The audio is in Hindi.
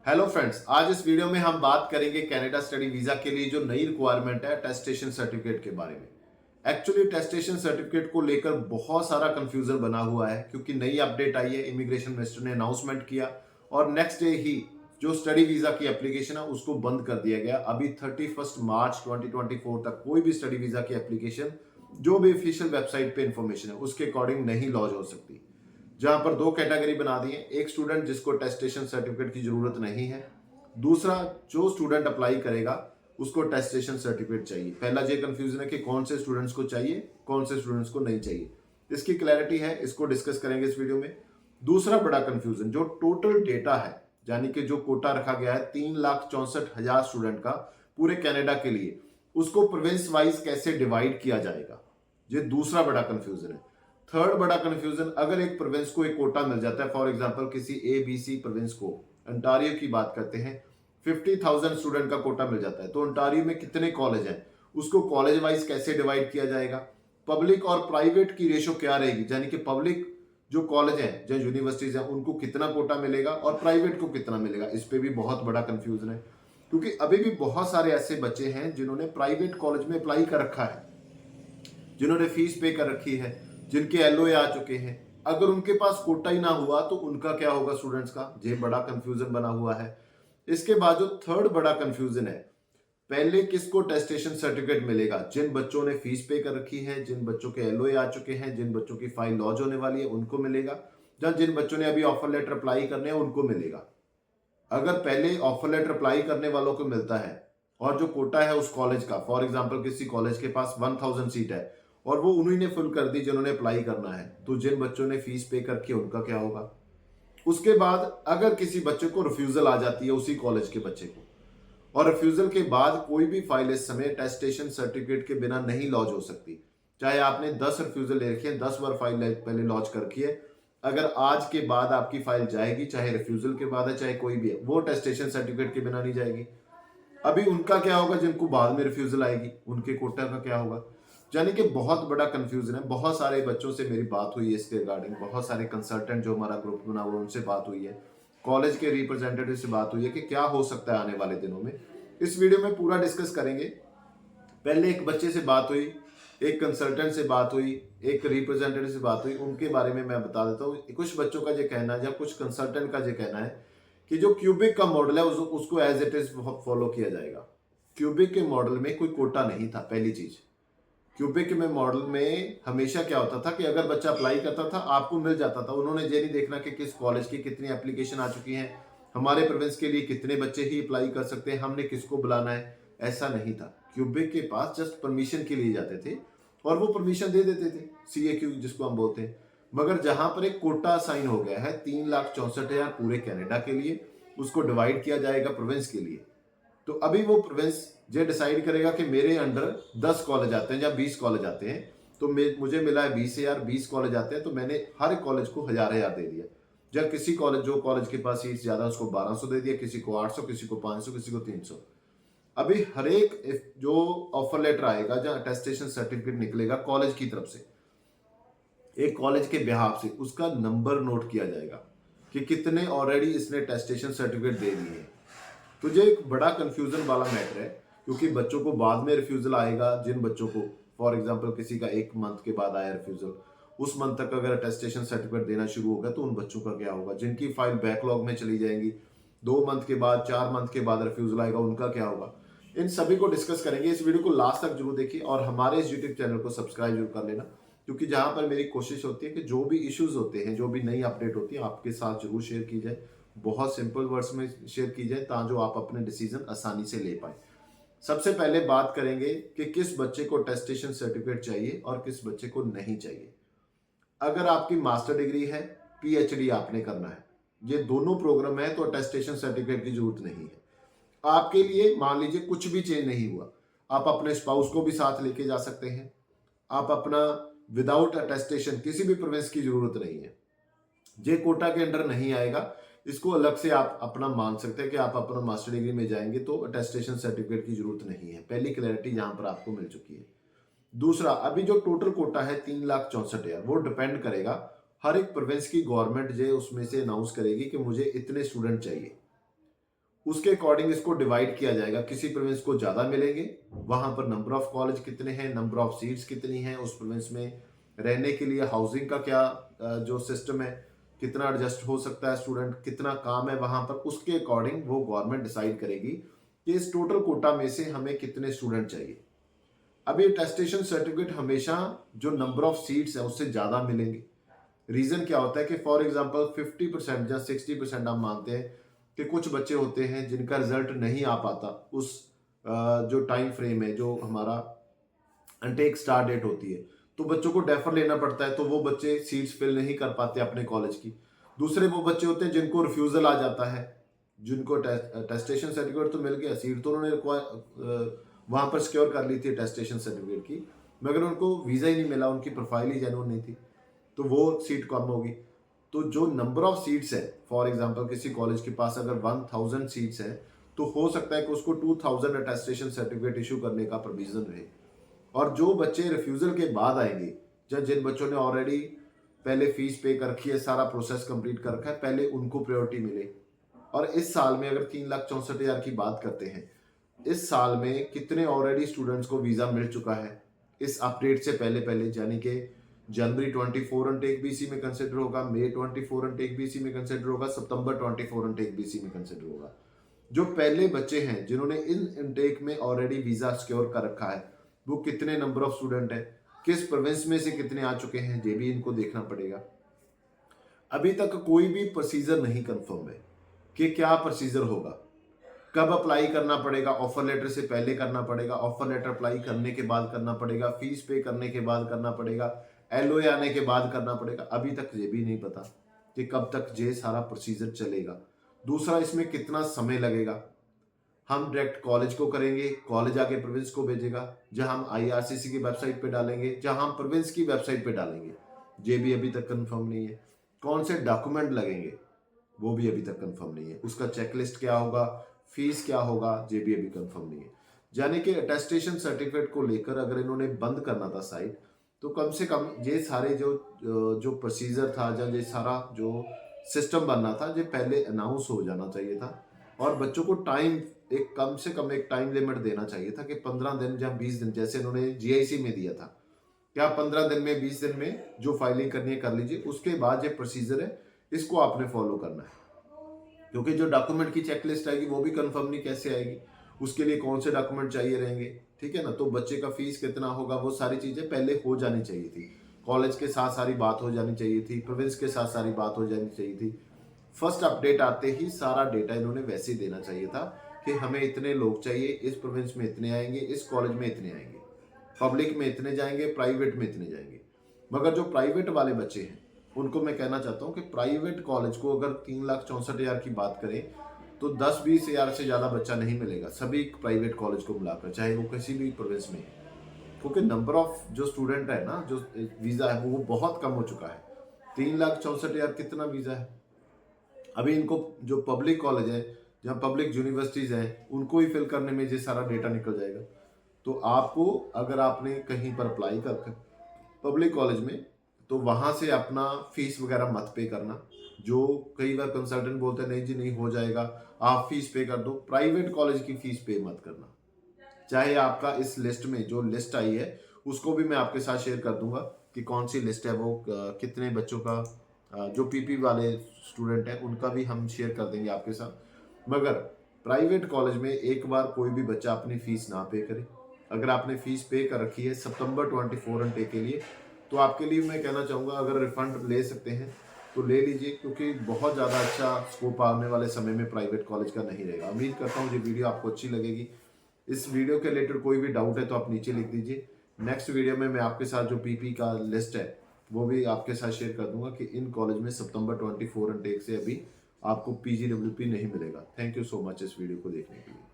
हेलो फ्रेंड्स, आज इस वीडियो में हम बात करेंगे कनाडा स्टडी वीजा के लिए जो नई रिक्वायरमेंट है टेस्टेशन सर्टिफिकेट के बारे में। एक्चुअली टेस्टेशन सर्टिफिकेट को लेकर बहुत सारा कंफ्यूजन बना हुआ है क्योंकि नई अपडेट आई है। इमिग्रेशन मिनिस्टर ने अनाउंसमेंट किया और नेक्स्ट डे ही जो स्टडी वीजा की एप्लीकेशन है उसको बंद कर दिया गया। अभी 31 मार्च 2024 तक कोई भी स्टडी वीजा की एप्लीकेशन जो भी ऑफिशियल वेबसाइट पे इंफॉर्मेशन है उसके अकॉर्डिंग नहीं लॉन्च हो सकती। जहां पर दो कैटेगरी बना दी है, एक स्टूडेंट जिसको टेस्टेशन सर्टिफिकेट की जरूरत नहीं है, दूसरा जो स्टूडेंट अप्लाई करेगा उसको टेस्टेशन सर्टिफिकेट चाहिए। पहला ये कंफ्यूजन है कि कौन से स्टूडेंट्स को चाहिए, कौन से स्टूडेंट्स को नहीं चाहिए। इसकी क्लैरिटी है, इसको डिस्कस करेंगे इस वीडियो में। दूसरा बड़ा कंफ्यूजन जो टोटल डेटा है, यानी कि जो कोटा रखा गया है 3,64,000 स्टूडेंट का पूरे कनाडा के लिए, उसको प्रोविंस वाइज कैसे डिवाइड किया जाएगा, ये दूसरा बड़ा कंफ्यूजन है। थर्ड बड़ा कंफ्यूजन, अगर एक प्रोविंस को एक कोटा मिल जाता है, फॉर एग्जांपल किसी ABC प्रोविंस को, अंटारियो की बात करते हैं, 50,000 स्टूडेंट का कोटा मिल जाता है, तो अंटारियो में कितने कॉलेज हैं, उसको कॉलेज वाइज कैसे डिवाइड किया जाएगा। पब्लिक और प्राइवेट की रेशो क्या रहेगी, यानी कि पब्लिक जो कॉलेज हैं, जो यूनिवर्सिटीज हैं, उनको कितना कोटा मिलेगा और प्राइवेट को कितना मिलेगा। इस पे भी बहुत बड़ा कंफ्यूजन है क्योंकि अभी भी बहुत सारे ऐसे बच्चे हैं जिन्होंने प्राइवेट कॉलेज में अप्लाई कर रखा है, जिन्होंने फीस पे कर रखी है, जिनके LOA आ चुके हैं। अगर उनके पास कोटा ही ना हुआ तो उनका क्या होगा स्टूडेंट्स का, ये बड़ा कंफ्यूजन बना हुआ है। इसके बाद जो थर्ड बड़ा कंफ्यूजन है, पहले किसको टेस्टेशन सर्टिफिकेट मिलेगा, जिन बच्चों ने फीस पे कर रखी है, जिन बच्चों के LOA आ चुके हैं, जिन बच्चों की फाइल लॉन्च होने वाली है उनको मिलेगा, या जिन बच्चों ने अभी ऑफर लेटर अप्लाई करने हैं उनको मिलेगा। अगर पहले ऑफर लेटर अप्लाई करने वालों को मिलता है और जो कोटा है उस कॉलेज का, फॉर एग्जांपल किसी कॉलेज के पास 1000 सीट है और वो उन्हीं ने फुल कर दी जिन्होंने अप्लाई करना है, तो जिन बच्चों ने फीस पे करके उनका क्या होगा। उसके बाद अगर किसी बच्चे को रिफ्यूजल आ जाती है, उसी कॉलेज के बच्चे को, और रिफ्यूजल के बाद कोई भी फाइल इस समय टेस्टेशन सर्टिफिकेट के बिना नहीं लॉन्च हो सकती। चाहे आपने 10 रिफ्यूजल ले रखे हैं, 10 बार फाइल पहले लॉन्च कर रखी है, अगर आज के बाद आपकी फाइल जाएगी, चाहे रिफ्यूजल के बाद है चाहे कोई भी है, वो टेस्टेशन सर्टिफिकेट के बिना नहीं जाएगी। अभी उनका क्या होगा जिनको बाद में रिफ्यूजल आएगी, उनके कोटा का क्या होगा। यानी कि बहुत बड़ा कंफ्यूजन है। बहुत सारे बच्चों से मेरी बात हुई है इसके रिगार्डिंग, बहुत सारे कंसल्टेंट जो हमारा ग्रुप बना हुआ उनसे बात हुई है, कॉलेज के रिप्रेजेंटेटिव से बात हुई है कि क्या हो सकता है आने वाले दिनों में। इस वीडियो में पूरा डिस्कस करेंगे। पहले एक बच्चे से बात हुई, एक कंसल्टेंट से बात हुई, एक रिप्रेजेंटेटिव से बात हुई, उनके बारे में मैं बता देता हूँ। कुछ बच्चों का ये कहना है या कुछ कंसल्टेंट का ये कहना है कि जो क्यूबिक का मॉडल है उसको एज इट इज फॉलो किया जाएगा। क्यूबिक के मॉडल में कोई कोटा नहीं था। पहली चीज, क्यूबिक में मॉडल में हमेशा क्या होता था कि अगर बच्चा अप्लाई करता था आपको मिल जाता था। उन्होंने ये नहीं देखना कि किस कॉलेज की कितनी एप्लीकेशन आ चुकी हैं, हमारे प्रोविंस के लिए कितने बच्चे ही अप्लाई कर सकते हैं, हमने किसको बुलाना है, ऐसा नहीं था। क्यूबिक के पास जस्ट परमिशन के लिए जाते थे और वो परमिशन दे देते थे, CAQ जिसको हम बोलते हैं। मगर जहां पर एक कोटा साइन हो गया है 3,64,000 पूरे कनाडा के लिए, उसको डिवाइड किया जाएगा प्रोविंस के लिए। तो अभी वो प्रोविंस ये डिसाइड करेगा कि मेरे अंडर 10 कॉलेज आते हैं या 20 कॉलेज आते हैं, तो मुझे मिला है 20,000, 20 कॉलेज आते हैं, तो मैंने हर कॉलेज को 1,000 दे दिया। जब किसी कॉलेज, जो कॉलेज के पास सीट ज्यादा उसको 1,200 दे दिया, किसी को 800, किसी को 500, किसी को 300। अभी हर एक जो ऑफर लेटर आएगा, जहां अटेस्टेशन सर्टिफिकेट निकलेगा कॉलेज की तरफ से, एक कॉलेज के बिहाफ से, उसका नंबर नोट किया जाएगा कि कितने ऑलरेडी इसने टेस्टेशन सर्टिफिकेट दे दिए हैं। तो ये एक बड़ा कंफ्यूजन वाला मैटर है क्योंकि बच्चों को बाद में रिफ्यूजल आएगा। जिन बच्चों को, फॉर एग्जांपल किसी का 1 मंथ के बाद आया रिफ्यूजल, उस मंथ तक अगर अटेस्टेशन सर्टिफिकेट देना शुरू होगा तो उन बच्चों का क्या होगा। जिनकी फाइल बैकलॉग में चली जाएंगी, 2 मंथ के बाद, 4 मंथ के बाद रिफ्यूजल आएगा, उनका क्या होगा। इन सभी को डिस्कस करेंगे। इस वीडियो को लास्ट तक जरूर देखिए और हमारे इस यूट्यूब चैनल को सब्सक्राइब जरूर कर लेना, क्योंकि जहां पर मेरी कोशिश होती है कि जो भी इश्यूज होते हैं, जो भी नई अपडेट होती है, आपके साथ जरूर शेयर की जाए। बहुत सिंपल वर्ड्स में शेयर की जाए ताकि आप अपने डिसीजन आसानी से ले पाए। सबसे पहले बात करेंगे कि किस बच्चे को टेस्टेशन सर्टिफिकेट चाहिए और किस बच्चे को नहीं चाहिए। अगर आपकी मास्टर डिग्री है, PhD आपने करना है, ये दोनों प्रोग्राम है, तो अटेस्टेशन सर्टिफिकेट की जरूरत नहीं है। आपके लिए मान लीजिए कुछ भी चेंज नहीं हुआ, आप अपने स्पाउस को भी साथ लेके जा सकते हैं। आप अपना विदाउट अटेस्टेशन किसी भी प्रोविंस की जरूरत नहीं है। जे कोटा के अंडर नहीं आएगा, इसको अलग से आप अपना मान सकते हैं कि आप अपना मास्टर डिग्री में जाएंगे तो अटेस्टेशन सर्टिफिकेट की जरूरत नहीं है। पहली क्लैरिटी यहां पर आपको मिल चुकी है। दूसरा, अभी जो टोटल कोटा है 3,64,000, वो डिपेंड करेगा, हर एक प्रोविंस की गवर्नमेंट जो उसमें से अनाउंस करेगी कि मुझे इतने स्टूडेंट चाहिए। उसके अकॉर्डिंग इसको डिवाइड किया जाएगा। किसी प्रोविंस को ज़्यादा मिलेंगे, वहाँ पर नंबर ऑफ कॉलेज कितने हैं, नंबर ऑफ सीट्स कितनी हैं, उस प्रोविंस में रहने के लिए हाउसिंग का क्या जो सिस्टम है, कितना एडजस्ट हो सकता है स्टूडेंट, कितना काम है वहाँ पर, उसके अकॉर्डिंग वो गवर्नमेंट डिसाइड करेगी कि इस टोटल कोटा में से हमें कितने स्टूडेंट चाहिए। अब ये टेस्टेशन सर्टिफिकेट हमेशा जो नंबर ऑफ सीट्स है उससे ज़्यादा मिलेंगे। रीज़न क्या होता है कि फॉर एग्जांपल 50% या 60% हम मानते हैं कि कुछ बच्चे होते हैं जिनका रिजल्ट नहीं आ पाता उस जो टाइम फ्रेम है, जो हमारा अनटेक स्टार्ट डेट होती है, तो बच्चों को डेफर लेना पड़ता है, तो वो बच्चे सीट्स फिल नहीं कर पाते अपने कॉलेज की। दूसरे वो बच्चे होते हैं जिनको रिफ्यूज़ल आ जाता है, जिनको टेस्टेशन सर्टिफिकेट तो मिल गया, सीट तो उन्होंने वहाँ पर सिक्योर कर ली थी टेस्टेशन सर्टिफिकेट की, मगर उनको वीज़ा ही नहीं मिला, उनकी प्रोफाइल ही जेन्युइन नहीं थी, तो वो सीट कम होगी। तो जो नंबर ऑफ सीट्स है, फॉर एग्जांपल किसी कॉलेज के पास अगर 1000 सीट्स है, तो हो सकता है कि उसको 2000 अटेस्टेशन सर्टिफिकेट इशू करने का प्रोविजन रहे। और जो बच्चे रिफ्यूज़ल के बाद आएंगे, या जिन बच्चों ने ऑलरेडी पहले फीस पे कर रखी है, सारा प्रोसेस कंप्लीट कर रखा है, पहले उनको प्रायोरिटी मिले। और इस साल में अगर 3,64,000 की बात करते हैं, इस साल में कितने ऑलरेडी स्टूडेंट्स को वीज़ा मिल चुका है इस अपडेट से पहले पहले, यानी कि जनवरी 24 अनटेक बीसी में कंसिडर होगा, मई 24 अनटेक बीसी में कंसिडर होगा, सितंबर 24 अनटेक बीसी में कंसिडर होगा। जो पहले बच्चे हैं जिन्होंने इन इनटेक में ऑलरेडी वीज़ा सिक्योर कर रखा है, वो कितने नंबर ऑफ स्टूडेंट है, किस प्रोविंस में से कितने आ चुके हैं, ये भी इनको देखना पड़ेगा। अभी तक कोई भी प्रोसीजर नहीं कंफर्म है कि क्या प्रोसीजर होगा, कब अप्लाई करना पड़ेगा, ऑफर लेटर से पहले करना पड़ेगा, ऑफर लेटर अप्लाई करने के बाद करना पड़ेगा, फीस पे करने के बाद करना पड़ेगा, एलओए आने के बाद करना पड़ेगा। अभी तक ये भी नहीं पता कि कब तक ये सारा प्रोसीजर चलेगा। दूसरा, इसमें कितना समय लगेगा। हम डायरेक्ट कॉलेज को करेंगे, कॉलेज आके प्रोविंस को भेजेगा, जहां हम आईआरसीसी की वेबसाइट पे डालेंगे, जहां हम प्रोविंस की वेबसाइट पे डालेंगे, ये भी अभी तक कंफर्म नहीं है। कौन से डॉक्यूमेंट लगेंगे, वो भी अभी तक कंफर्म नहीं है। उसका चेकलिस्ट क्या होगा, फीस क्या होगा, ये भी अभी कंफर्म नहीं है। यानी कि अटेस्टेशन सर्टिफिकेट को लेकर अगर इन्होंने बंद करना था साइट, तो कम से कम ये सारे जो जो प्रोसीजर था, या ये सारा जो सिस्टम बनना था, ये पहले अनाउंस हो जाना चाहिए था। और बच्चों को टाइम, एक कम से कम एक टाइम लिमिट देना चाहिए था कि 15 दिन या 20 दिन, जैसे इन्होंने जीआईसी में दिया था, क्या 15 दिन में, 20 दिन में जो फाइलिंग करनी है कर लीजिए, उसके बाद ये प्रोसीजर है, इसको आपने फॉलो करना है। क्योंकि जो डॉक्यूमेंट की चेकलिस्ट आएगी वो भी कंफर्म नहीं कैसे आएगी, उसके लिए कौन से डॉक्यूमेंट चाहिए रहेंगे, ठीक है ना। तो बच्चे का फीस कितना होगा, वो सारी चीज़ें पहले हो जानी चाहिए थी, कॉलेज के साथ सारी बात हो जानी चाहिए थी, प्रोविंस के साथ सारी बात हो जानी चाहिए थी। फर्स्ट अपडेट आते ही सारा डेटा इन्होंने वैसे ही देना चाहिए था कि हमें इतने लोग चाहिए, इस प्रोविंस में इतने आएंगे, इस कॉलेज में इतने आएंगे, पब्लिक में इतने जाएंगे, प्राइवेट में इतने जाएंगे। मगर जो प्राइवेट वाले बच्चे हैं, उनको मैं कहना चाहता हूँ कि प्राइवेट कॉलेज को अगर 3,64,000 की बात करें, तो 10-20 हज़ार से ज़्यादा बच्चा नहीं मिलेगा सभी प्राइवेट कॉलेज को मिलाकर, चाहे वो किसी भी प्रोविंस में है। क्योंकि नंबर ऑफ जो स्टूडेंट है ना, जो वीज़ा है वो बहुत कम हो चुका है। 3,64,000 कितना वीज़ा है। अभी इनको जो पब्लिक कॉलेज है, जहाँ पब्लिक यूनिवर्सिटीज़ हैं, उनको ही फिल करने में ये सारा डेटा निकल जाएगा। तो आपको, अगर आपने कहीं पर अप्लाई कर पब्लिक कॉलेज में, तो वहाँ से अपना फीस वगैरह मत पे करना। जो कई बार कंसल्टेंट बोलते हैं नहीं जी नहीं हो जाएगा, आप फीस पे कर दो, प्राइवेट कॉलेज की फीस पे मत करना। चाहे आपका इस लिस्ट में जो लिस्ट आई है, उसको भी मैं आपके साथ शेयर कर दूंगा कि कौन सी लिस्ट है वो, कितने बच्चों का, जो पीपी वाले स्टूडेंट हैं उनका भी हम शेयर कर देंगे आपके साथ। मगर प्राइवेट कॉलेज में एक बार कोई भी बच्चा अपनी फीस ना पे करे। अगर आपने फीस पे कर रखी है सितंबर 24 अनटेक के लिए, तो आपके लिए मैं कहना चाहूँगा, अगर रिफंड ले सकते हैं तो ले लीजिए, क्योंकि बहुत ज़्यादा अच्छा स्कोप आने वाले समय में प्राइवेट कॉलेज का नहीं रहेगा। उम्मीद करता हूँ ये वीडियो आपको अच्छी लगेगी। इस वीडियो के रिलेटेड कोई भी डाउट है तो आप नीचे लिख दीजिए। नेक्स्ट वीडियो में मैं आपके साथ जो पीपी का लिस्ट है वो भी आपके साथ शेयर कर दूंगा कि इन कॉलेज में सितंबर 24 अनटेक से अभी आपको पीजीडब्ल्यूपी नहीं मिलेगा। थैंक यू सो मच इस वीडियो को देखने के लिए।